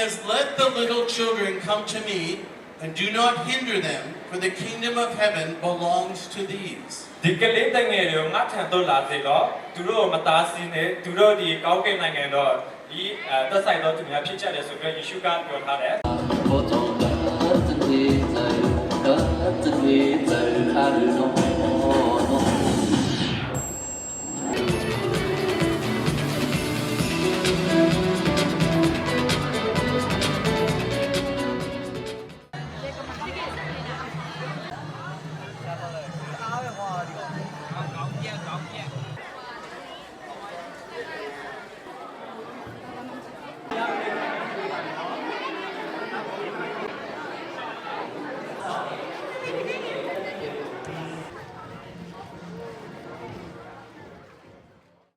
says, "Let the little children come to me, and do not hinder them, for the kingdom of heaven belongs to these." ဒီကလေးတငယ်တွေကိုငါထံသို့လာစေတော့သူတို့မသားစင်းနဲ့သူတို့ဒီကောင်းကင်နိုင်ငံတော့ဒီသက်ဆိုင်သောသူများဖြစ်ကြတယ်ဆိုပြီးယေရှုကပြောထားတယ် 我总跟着你走，跟着你走，还是